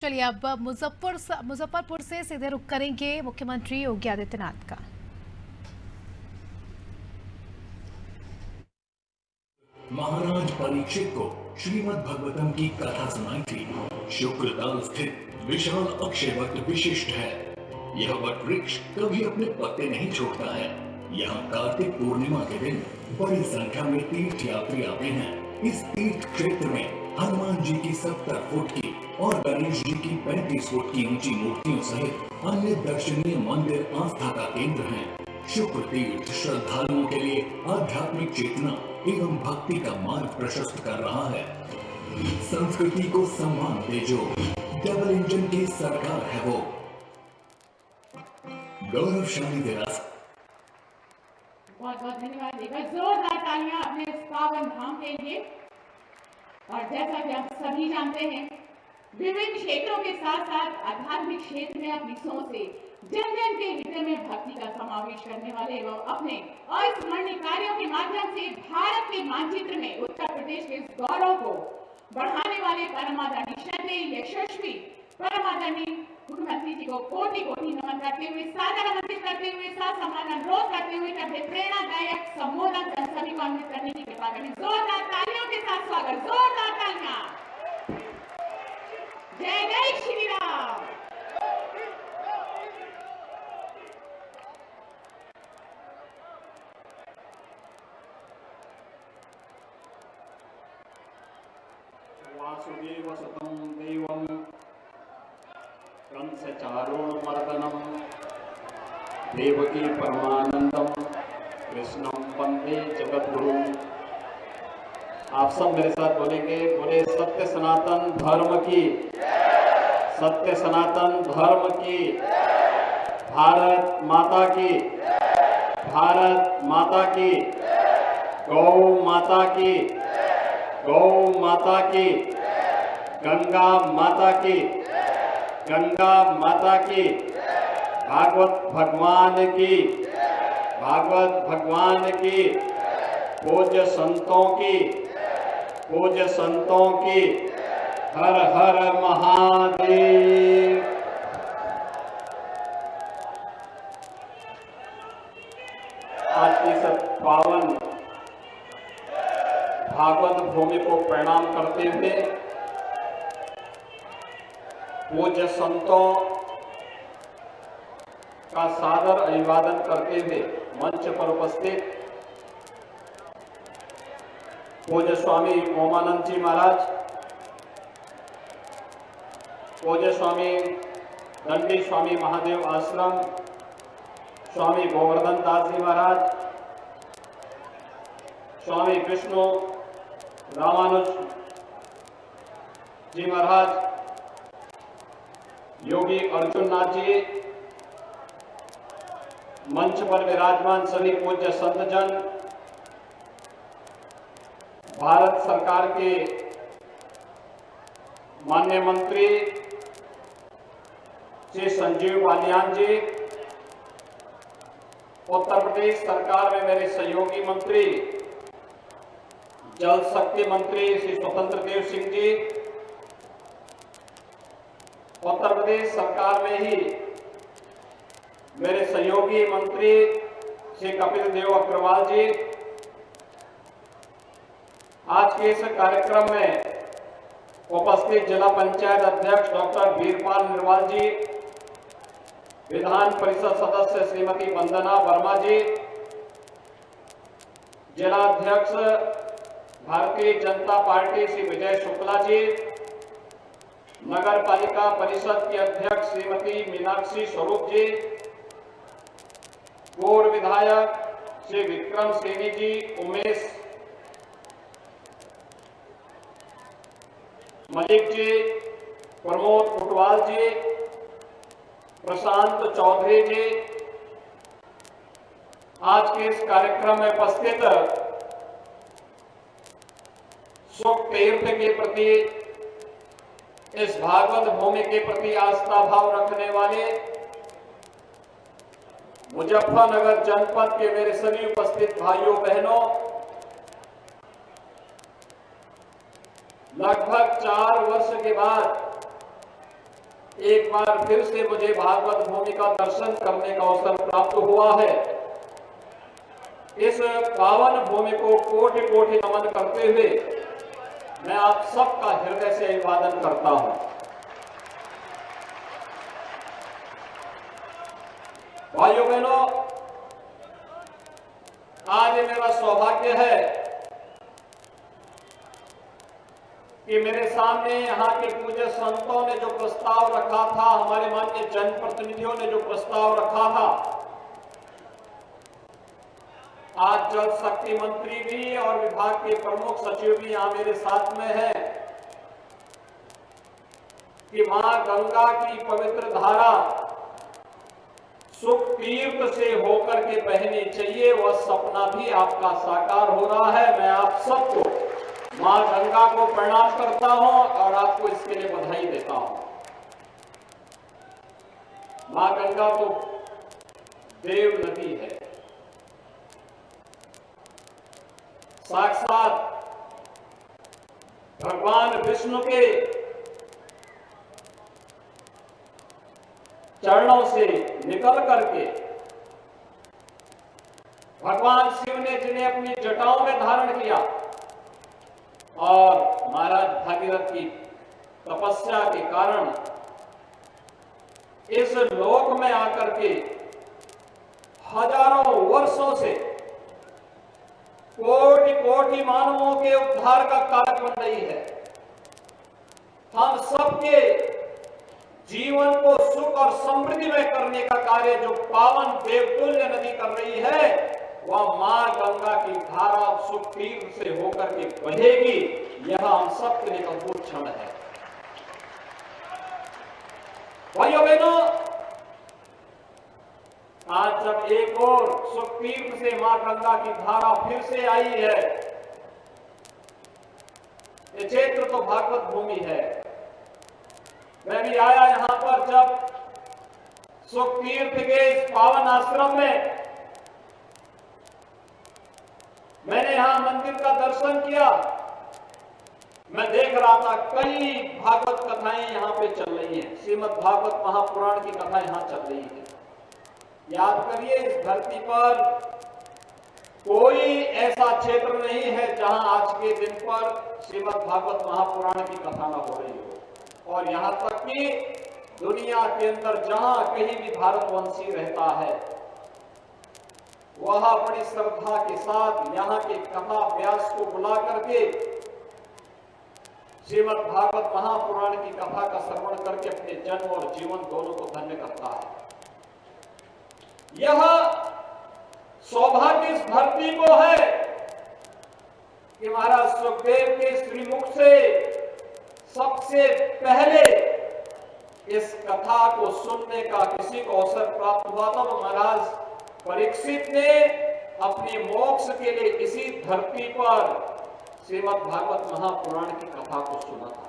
चलिए अब मुजफ्फरपुर से सीधे रुख करेंगे मुख्यमंत्री योगी आदित्यनाथ का। महाराज परीक्षित को श्रीमद् भागवतम की कथा सुनाई थी। शुक्रताल स्थित विशाल अक्षय वट विशिष्ट है। यह वट वृक्ष कभी अपने पत्ते नहीं छोड़ता है। यहाँ कार्तिक पूर्णिमा के दिन बड़ी संख्या में तीर्थ यात्री आते हैं। इस तीर्थ क्षेत्र में हनुमान जी की 70 फुट की और गणेश जी की 35 फुट की ऊंची मूर्तियों सहित अन्य दर्शनीय मंदिर आस्था का केंद्र हैं। शुक्र तीर्थ श्रद्धालुओं के लिए आध्यात्मिक चेतना एवं भक्ति का मार्ग प्रशस्त कर रहा है। संस्कृति को सम्मान दे जो डबल इंजन की सरकार है वो। गौरवशाली विरासत। बहुत बहुत धन्यवाद। एक बार जोरदार तालियां अपने इस पावन धाम के लिए। और जैसा कि आप सभी जानते हैं, विभिन्न क्षेत्रों के साथ साथ आध्यात्मिक क्षेत्र में अपनी सोच से जन जन के हृदय में भक्ति का समावेश करने वाले एवं अपने अविस्मरणीय कार्यों के माध्यम से भारत के मानचित्र में उत्तर प्रदेश के इस गौरव को बढ़ाने वाले परमादरणीय श्रद्धेय यशस्वी परमादरणीय मुख्यमंत्री जी को कोटि कोटि नमन करते हुए, सादर आमंत्रित करते हुए, साथ सम्मान अनुरोध करते हुए अपने प्रेरणादायक संबोधन कर सभी को आमंत्रित करने की कृपा करें। जोरदार तालियों के साथ स्वागत। जोरदार तालियां। जय जय श्री राम। वासुदेव सुतं देवं कंसचारूणमर्दनं देवकी परमानंदम कृष्णं वंदे जगद्गुरुं। आप सब मेरे साथ बोलेंगे, बोले सत्य सनातन धर्म की, सत्य सनातन धर्म की, भारत माता की, भारत माता की, गौ माता की, गौ माता की, गंगा माता की, गंगा माता की, भागवत भगवान की, भागवत भगवान की, पूज्य संतों की, पूज्य संतों की, हर हर महादेव। आज की इस पावन भागवत भूमि को प्रणाम करते हुए, पूज्य संतों का सादर अभिवादन करते हुए मंच पर उपस्थित पूज्य स्वामी ओमानंद जी महाराज, पूज्य स्वामी दंडी स्वामी महादेव आश्रम, स्वामी गोवर्धन दास जी महाराज, स्वामी विष्णु रामानुज जी महाराज, योगी अर्जुन नाथ जी, मंच पर विराजमान सभी पूज्य संतजन, भारत सरकार के माननीय मंत्री श्री संजीव बालियान जी, उत्तर प्रदेश सरकार में मेरे सहयोगी मंत्री जल शक्ति मंत्री श्री स्वतंत्र देव सिंह जी, उत्तर प्रदेश सरकार में ही मेरे सहयोगी मंत्री श्री कपिल देव अग्रवाल जी, आज के इस कार्यक्रम में उपस्थित जिला पंचायत अध्यक्ष डॉक्टर वीरपाल निर्वाल जी, विधान परिषद सदस्य श्रीमती वंदना वर्मा जी, जिला अध्यक्ष भारतीय जनता पार्टी श्री विजय शुक्ला जी, नगर पालिका परिषद की अध्यक्ष श्रीमती मीनाक्षी स्वरूप जी, पूर्व विधायक श्री विक्रम सेनी जी, उमेश मलिक जी, प्रमोद कुटवाल जी, प्रशांत चौधरी जी, आज के इस कार्यक्रम में उपस्थित सुख तीर्थ के प्रति, इस भागवत भूमि के प्रति आस्था भाव रखने वाले मुजफ्फरनगर जनपद के मेरे सभी उपस्थित भाइयों बहनों, लगभग 4 वर्ष के बाद एक बार फिर से मुझे भागवत भूमि का दर्शन करने का अवसर प्राप्त हुआ है। इस पावन भूमि को कोटि कोटि नमन करते हुए मैं आप सबका हृदय से अभिवादन करता हूं। भाइयों बहनों, आज मेरा सौभाग्य है कि मेरे सामने यहाँ के पूज्य संतों ने जो प्रस्ताव रखा था, हमारे माननीय जनप्रतिनिधियों ने जो प्रस्ताव रखा था, आज जल शक्ति मंत्री भी और विभाग के प्रमुख सचिव भी यहां मेरे साथ में हैं कि मां गंगा की पवित्र धारा सुख तीर्थ से होकर के बहनी चाहिए। वह सपना भी आपका साकार हो रहा है। मैं आप सबको मां गंगा को प्रणाम करता हूं और आपको इसके लिए बधाई देता हूं। मां गंगा तो देव नदी है, साक्षात भगवान विष्णु के चरणों से निकल करके भगवान शिव ने जिन्हें अपनी जटाओं में धारण किया और महाराज भागीरथ की तपस्या के कारण इस लोक में आकर के हजारों वर्षों से कोटि कोटि मानवों के उद्धार का कारक बन रही है। हम सबके जीवन को सुख और समृद्धि में करने का कार्य जो पावन देवतुल्य नदी कर रही है, वह मां गंगा की धारा सुख तीर्थ से होकर के बहेगी। यह हम सबके लिए अद्भुत क्षण है। भाइयों बहनों, आज जब एक और सुख तीर्थ से मां गंगा की धारा फिर से आई है, ये क्षेत्र तो भागवत भूमि है। मैं भी आया यहां पर जब सुख तीर्थ के इस पावन आश्रम में, मैंने यहां मंदिर का दर्शन किया। मैं देख रहा था कई भागवत कथाएं यहां पे चल रही हैं। श्रीमद् भागवत महापुराण की कथा यहां चल रही है। याद करिए, इस धरती पर कोई ऐसा क्षेत्र नहीं है जहां आज के दिन पर श्रीमद् भागवत महापुराण की कथा न हो रही हो। और यहां तक कि दुनिया के अंदर जहां कहीं भी भारतवंशी रहता है, वह बड़ी श्रद्धा के साथ यहां के कथा व्यास को बुला करके श्रीमद् भागवत महापुराण की कथा का श्रवण करके अपने जन्म और जीवन दोनों को धन्य करता है। यह सौभाग्य इस धरती को है कि महाराज सुखदेव के श्रीमुख से सबसे पहले इस कथा को सुनने का किसी को अवसर प्राप्त हुआ था। तो महाराज परीक्षित ने अपने मोक्ष के लिए इसी धरती पर श्रीमद् भागवत महापुराण की कथा को सुना था।